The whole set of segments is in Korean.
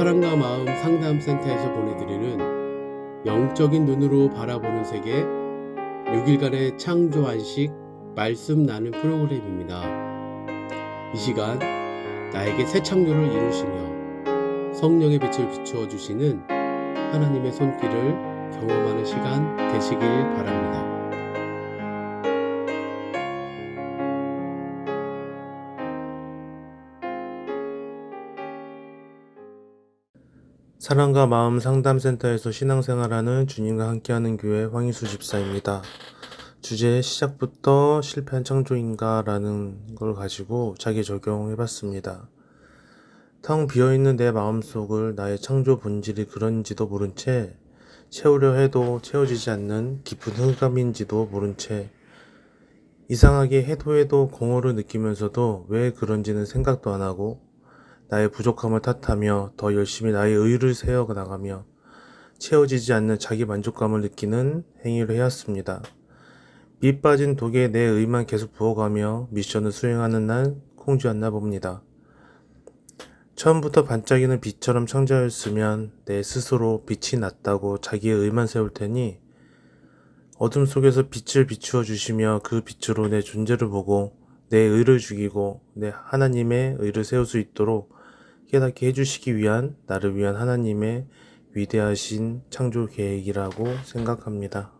사랑과 마음 상담센터에서 보내드리는 영적인 눈으로 바라보는 세계 6일간의 창조 안식 말씀 나눔 프로그램입니다. 이 시간 나에게 새 창조를 이루시며 성령의 빛을 비추어 주시는 하나님의 손길을 경험하는 시간 되시길 바랍니다. 사랑과 마음 상담센터에서 신앙생활하는 주님과 함께하는 교회 황희수 집사입니다. 주제 시작부터 실패한 창조인가 라는 걸 가지고 자기 적용해봤습니다. 텅 비어있는 내 마음속을 나의 창조 본질이 그런지도 모른 채 채우려 해도 채워지지 않는 깊은 흑암인지도 모른 채 이상하게 해도 공허를 느끼면서도 왜 그런지는 생각도 안 하고 나의 부족함을 탓하며 더 열심히 나의 의를 세워 나가며 채워지지 않는 자기 만족감을 느끼는 행위를 해왔습니다. 밑 빠진 독에 내 의만 계속 부어가며 미션을 수행하는 난 공주였나 봅니다. 처음부터 반짝이는 빛처럼 창조하였으면 내 스스로 빛이 났다고 자기의 의만 세울 테니 어둠 속에서 빛을 비추어 주시며 그 빛으로 내 존재를 보고 내 의를 죽이고 내 하나님의 의를 세울 수 있도록 깨닫게 해주시기 위한 나를 위한 하나님의 위대하신 창조 계획이라고 생각합니다.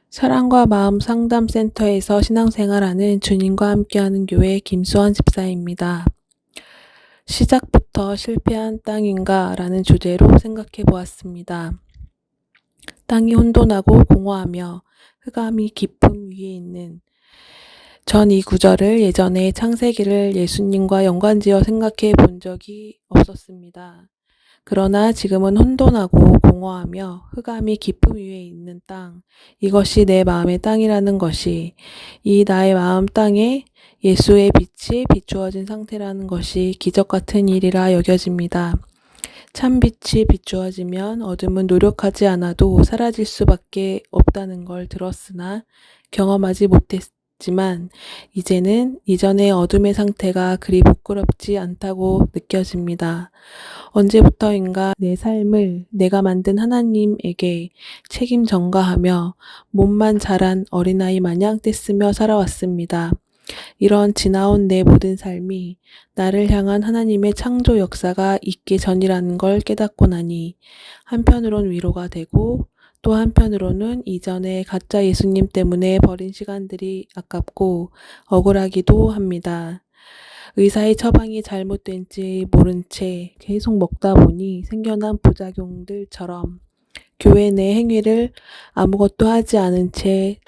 사랑과 마음 상담센터에서 신앙생활하는 주님과 함께하는 교회 김수환 집사입니다. 시작부터 실패한 땅인가 라는 주제로 생각해 보았습니다. 땅이 혼돈하고 공허하며 흑암이 깊음 위에 있는 전 이 구절을 예전에 창세기를 예수님과 연관지어 생각해 본 적이 없었습니다. 그러나 지금은 혼돈하고 공허하며 흑암이 깊음 위에 있는 땅, 이것이 내 마음의 땅이라는 것이, 이 나의 마음 땅에 예수의 빛이 비추어진 상태라는 것이 기적 같은 일이라 여겨집니다. 참 빛이 비추어지면 어둠은 노력하지 않아도 사라질 수밖에 없다는 걸 들었으나 경험하지 못했지만 이제는 이전의 어둠의 상태가 그리 부끄럽지 않다고 느껴집니다. 언제부터인가 내 삶을 내가 만든 하나님에게 책임 전가하며 몸만 자란 어린아이 마냥 떼쓰며 살아왔습니다. 이런 지나온 내 모든 삶이 나를 향한 하나님의 창조 역사가 있기 전이라는 걸 깨닫고 나니 한편으론 위로가 되고 또 한편으로는 이전에 가짜 예수님 때문에 버린 시간들이 아깝고 억울하기도 합니다. 의사의 처방이 잘못된지 모른 채 계속 먹다 보니 생겨난 부작용들처럼 교회 내 행위를 아무것도 하지 않은 채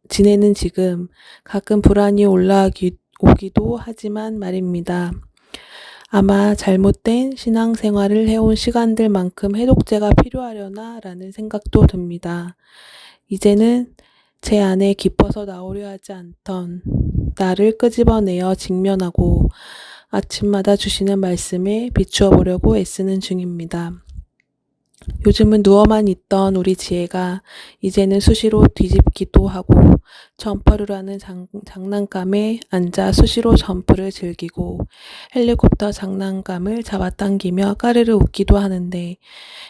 지내는 지금 가끔 불안이 오기도 하지만 말입니다. 아마 잘못된 신앙생활을 해온 시간들만큼 해독제가 필요하려나 라는 생각도 듭니다. 이제는 제 안에 깊어서 나오려 하지 않던 나를 끄집어내어 직면하고 아침마다 주시는 말씀에 비추어 보려고 애쓰는 중입니다. 요즘은 누워만 있던 우리 지혜가 이제는 수시로 뒤집기도 하고 점퍼를 하는 장난감에 앉아 수시로 점프를 즐기고 헬리콥터 장난감을 잡아당기며 까르르 웃기도 하는데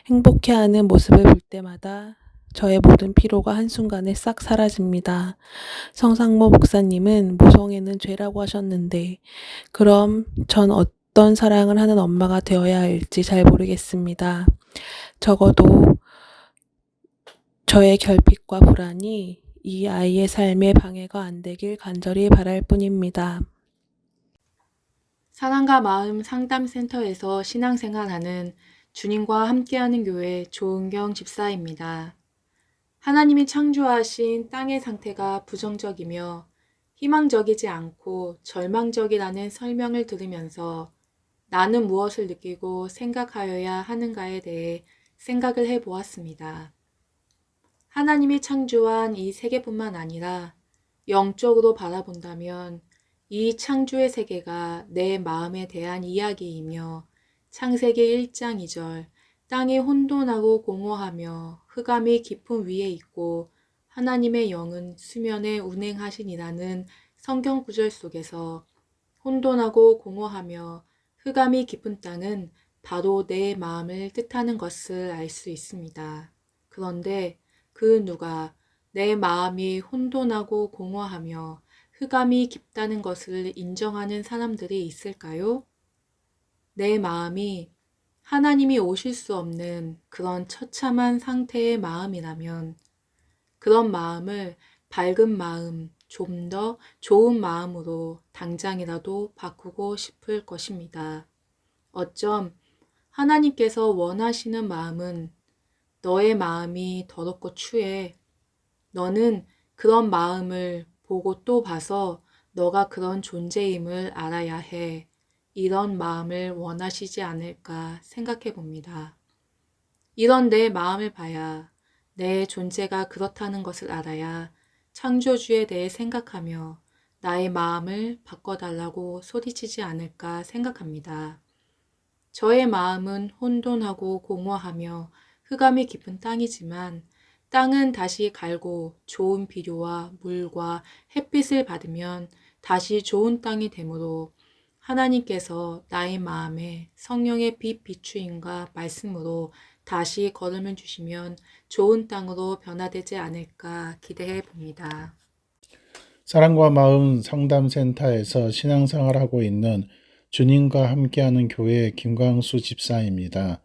행복해하는 모습을 볼 때마다 저의 모든 피로가 한순간에 싹 사라집니다. 성상모 목사님은 모성애는 죄라고 하셨는데 그럼 전 어떤 사랑을 하는 엄마가 되어야 할지 잘 모르겠습니다. 적어도 저의 결핍과 불안이 이 아이의 삶에 방해가 안 되길 간절히 바랄 뿐입니다. 사랑과 마음 상담센터에서 신앙생활하는 주님과 함께하는 교회 조은경 집사입니다. 하나님이 창조하신 땅의 상태가 부정적이며 희망적이지 않고 절망적이라는 설명을 들으면서 나는 무엇을 느끼고 생각하여야 하는가에 대해 생각을 해보았습니다. 하나님이 창조한 이 세계뿐만 아니라 영적으로 바라본다면 이 창조의 세계가 내 마음에 대한 이야기이며 창세기 1장 2절 땅이 혼돈하고 공허하며 흑암이 깊음 위에 있고 하나님의 영은 수면에 운행하시니라는 성경 구절 속에서 혼돈하고 공허하며 흑암이 깊은 땅은 바로 내 마음을 뜻하는 것을 알 수 있습니다. 그런데 그 누가 내 마음이 혼돈하고 공허하며 흑암이 깊다는 것을 인정하는 사람들이 있을까요? 내 마음이 하나님이 오실 수 없는 그런 처참한 상태의 마음이라면 그런 마음을 밝은 마음, 좀 더 좋은 마음으로 당장이라도 바꾸고 싶을 것입니다. 어쩜 하나님께서 원하시는 마음은 너의 마음이 더럽고 추해. 너는 그런 마음을 보고 또 봐서 너가 그런 존재임을 알아야 해. 이런 마음을 원하시지 않을까 생각해 봅니다. 이런 내 마음을 봐야 내 존재가 그렇다는 것을 알아야 창조주에 대해 생각하며 나의 마음을 바꿔달라고 소리치지 않을까 생각합니다. 저의 마음은 혼돈하고 공허하며 흑암이 깊은 땅이지만 땅은 다시 갈고 좋은 비료와 물과 햇빛을 받으면 다시 좋은 땅이 되므로 하나님께서 나의 마음에 성령의 빛 비추임과 말씀으로 다시 걸음을 주시면 좋은 땅으로 변화되지 않을까 기대해 봅니다. 사랑과 마음 상담센터에서 신앙생활하고 있는 주님과 함께하는 교회 김광수 집사입니다.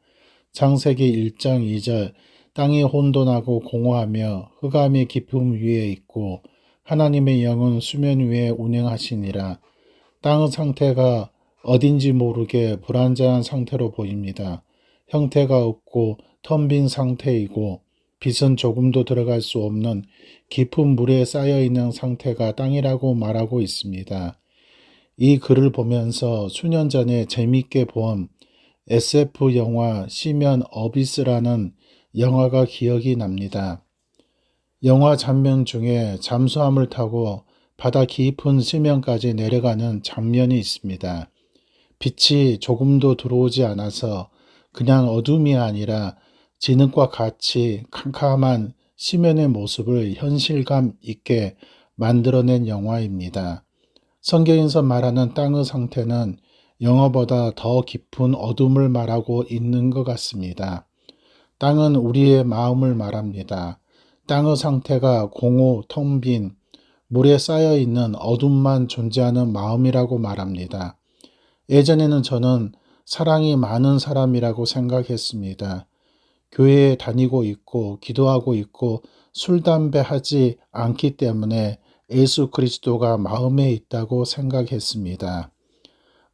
창세기 1장 2절 땅이 혼돈하고 공허하며 흑암이 깊음 위에 있고 하나님의 영은 수면 위에 운행하시니라. 땅의 상태가 어딘지 모르게 불안정한 상태로 보입니다. 형태가 없고 텅 빈 상태이고 빛은 조금도 들어갈 수 없는 깊은 물에 쌓여있는 상태가 땅이라고 말하고 있습니다. 이 글을 보면서 수년 전에 재미있게 본 SF 영화 시면 어비스라는 영화가 기억이 납니다. 영화 장면 중에 잠수함을 타고 바다 깊은 심연까지 내려가는 장면이 있습니다. 빛이 조금도 들어오지 않아서 그냥 어둠이 아니라 진흙과 같이 캄캄한 심연의 모습을 현실감 있게 만들어낸 영화입니다. 성경에서 말하는 땅의 상태는 영어보다 더 깊은 어둠을 말하고 있는 것 같습니다. 땅은 우리의 마음을 말합니다. 땅의 상태가 공허, 텅 빈, 물에 쌓여있는 어둠만 존재하는 마음이라고 말합니다. 예전에는 저는 사랑이 많은 사람이라고 생각했습니다. 교회에 다니고 있고 기도하고 있고 술, 담배 하지 않기 때문에 예수 그리스도가 마음에 있다고 생각했습니다.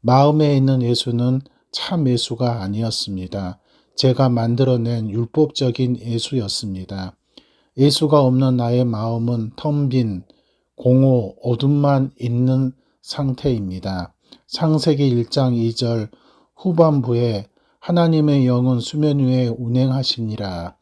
마음에 있는 예수는 참 예수가 아니었습니다. 제가 만들어낸 율법적인 예수였습니다. 예수가 없는 나의 마음은 텅 빈, 공허, 어둠만 있는 상태입니다. 창세기 1장 2절 후반부에 하나님의 영은 수면 위에 운행하시니라.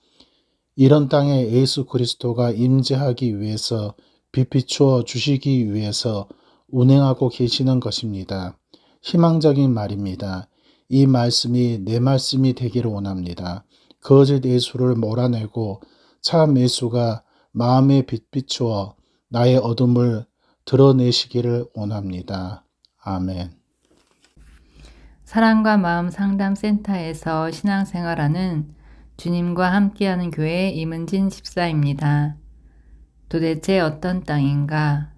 이런 땅에 예수 그리스도가 임재하기 위해서 빛 비추어 주시기 위해서 운행하고 계시는 것입니다. 희망적인 말입니다. 이 말씀이 내 말씀이 되기를 원합니다. 거짓 예수를 몰아내고 참 예수가 마음에 빛 비추어 나의 어둠을 드러내시기를 원합니다. 아멘. 사랑과 마음 상담센터에서 신앙생활하는 주님과 함께하는 교회 이문진 집사입니다. 도대체 어떤 땅인가?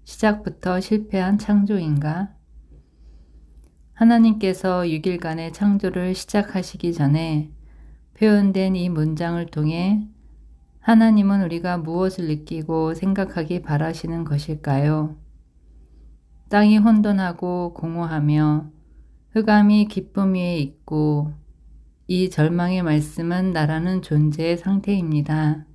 시작부터 실패한 창조인가? 하나님께서 6일간의 창조를 시작하시기 전에 표현된 이 문장을 통해 하나님은 우리가 무엇을 느끼고 생각하기 바라시는 것일까요? 땅이 혼돈하고 공허하며 흑암이 깊음 위에 있고 이 절망의 말씀은 나라는 존재의 상태입니다.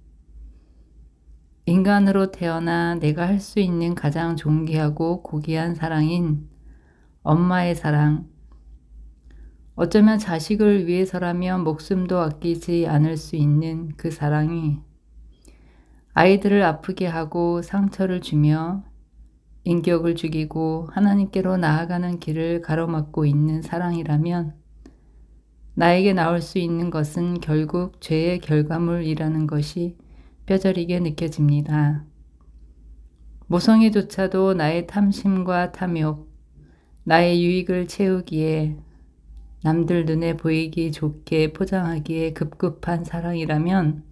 인간으로 태어나 내가 할 수 있는 가장 존귀하고 고귀한 사랑인 엄마의 사랑, 어쩌면 자식을 위해서라면 목숨도 아끼지 않을 수 있는 그 사랑이 아이들을 아프게 하고 상처를 주며 인격을 죽이고 하나님께로 나아가는 길을 가로막고 있는 사랑이라면 나에게 나올 수 있는 것은 결국 죄의 결과물이라는 것이 뼈저리게 느껴집니다. 모성애조차도 나의 탐심과 탐욕, 나의 유익을 채우기에 남들 눈에 보이기 좋게 포장하기에 급급한 사랑이라면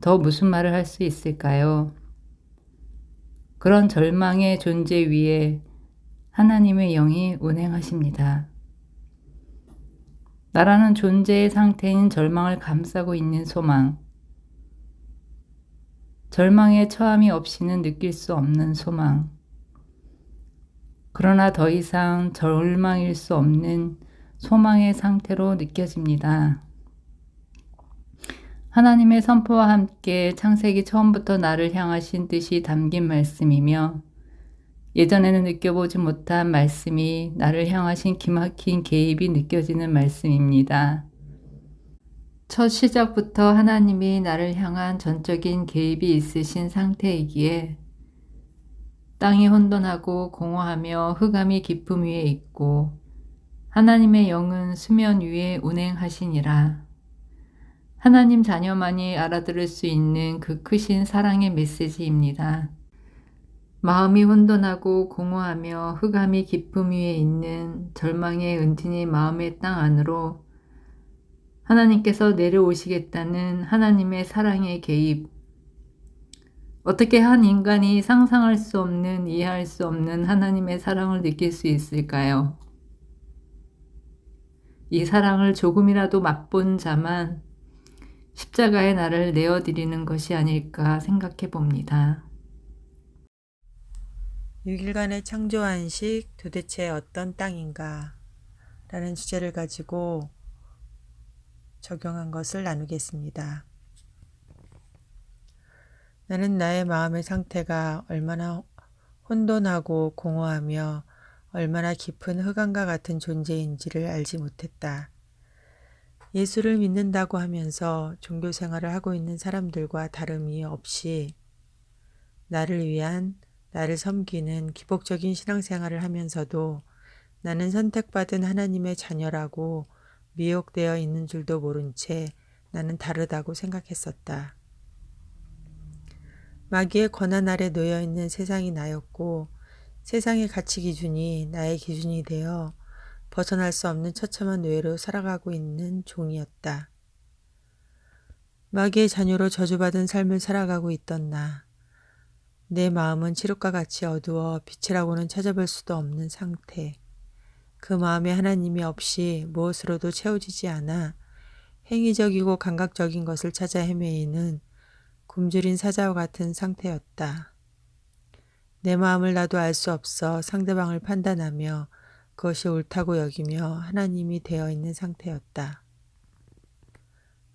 더 무슨 말을 할 수 있을까요? 그런 절망의 존재 위에 하나님의 영이 운행하십니다. 나라는 존재의 상태인 절망을 감싸고 있는 소망, 절망의 처함이 없이는 느낄 수 없는 소망, 그러나 더 이상 절망일 수 없는 소망의 상태로 느껴집니다. 하나님의 선포와 함께 창세기 처음부터 나를 향하신 뜻이 담긴 말씀이며 예전에는 느껴보지 못한 말씀이 나를 향하신 기막힌 개입이 느껴지는 말씀입니다. 첫 시작부터 하나님이 나를 향한 전적인 개입이 있으신 상태이기에 땅이 혼돈하고 공허하며 흑암이 깊음 위에 있고 하나님의 영은 수면 위에 운행하시니라. 하나님 자녀만이 알아들을 수 있는 그 크신 사랑의 메시지입니다. 마음이 혼돈하고 공허하며 흑암이 깊음 위에 있는 절망의 은진이 마음의 땅 안으로 하나님께서 내려오시겠다는 하나님의 사랑의 개입. 어떻게 한 인간이 상상할 수 없는, 이해할 수 없는 하나님의 사랑을 느낄 수 있을까요? 이 사랑을 조금이라도 맛본 자만 십자가에 나를 내어드리는 것이 아닐까 생각해 봅니다. 6일간의 창조 안식 도대체 어떤 땅인가? 라는 주제를 가지고 적용한 것을 나누겠습니다. 나는 나의 마음의 상태가 얼마나 혼돈하고 공허하며 얼마나 깊은 흑암과 같은 존재인지를 알지 못했다. 예수를 믿는다고 하면서 종교 생활을 하고 있는 사람들과 다름이 없이 나를 위한, 나를 섬기는 기복적인 신앙생활을 하면서도 나는 선택받은 하나님의 자녀라고 미혹되어 있는 줄도 모른 채 나는 다르다고 생각했었다. 마귀의 권한 아래 놓여 있는 세상이 나였고 세상의 가치 기준이 나의 기준이 되어 벗어날 수 없는 처참한 노예로 살아가고 있는 종이었다. 마귀의 자녀로 저주받은 삶을 살아가고 있던 나. 내 마음은 칠흑과 같이 어두워 빛이라고는 찾아볼 수도 없는 상태. 그 마음에 하나님이 없이 무엇으로도 채워지지 않아 행위적이고 감각적인 것을 찾아 헤매이는 굶주린 사자와 같은 상태였다. 내 마음을 나도 알 수 없어 상대방을 판단하며 그것이 옳다고 여기며 하나님이 되어 있는 상태였다.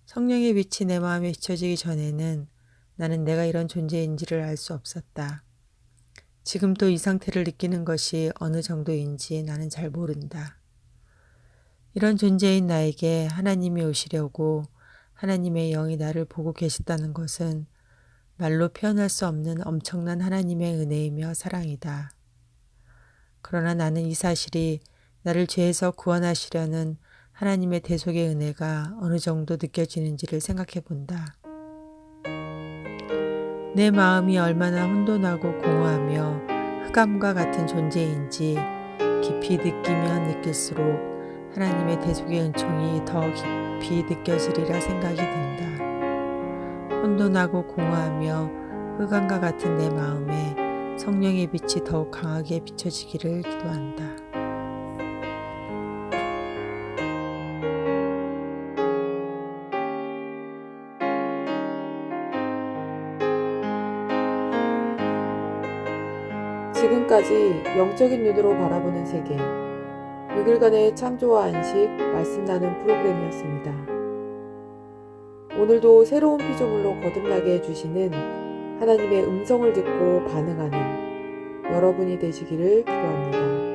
성령의 빛이 내 마음에 비춰지기 전에는 나는 내가 이런 존재인지를 알 수 없었다. 지금 또 이 상태를 느끼는 것이 어느 정도인지 나는 잘 모른다. 이런 존재인 나에게 하나님이 오시려고 하나님의 영이 나를 보고 계시다는 것은 말로 표현할 수 없는 엄청난 하나님의 은혜이며 사랑이다. 그러나 나는 이 사실이 나를 죄에서 구원하시려는 하나님의 대속의 은혜가 어느 정도 느껴지는지를 생각해 본다. 내 마음이 얼마나 혼돈하고 공허하며 흑암과 같은 존재인지 깊이 느끼면 느낄수록 하나님의 대속의 은총이 더 깊이 느껴지리라 생각이 든다. 혼돈하고 공허하며 흑암과 같은 내 마음에 성령의 빛이 더욱 강하게 비춰지기를 기도한다. 지금까지 영적인 눈으로 바라보는 세계 6일간의 창조와 안식 말씀 나눔 프로그램이었습니다. 오늘도 새로운 피조물로 거듭나게 해주시는 하나님의 음성을 듣고 반응하는 여러분이 되시기를 기도합니다.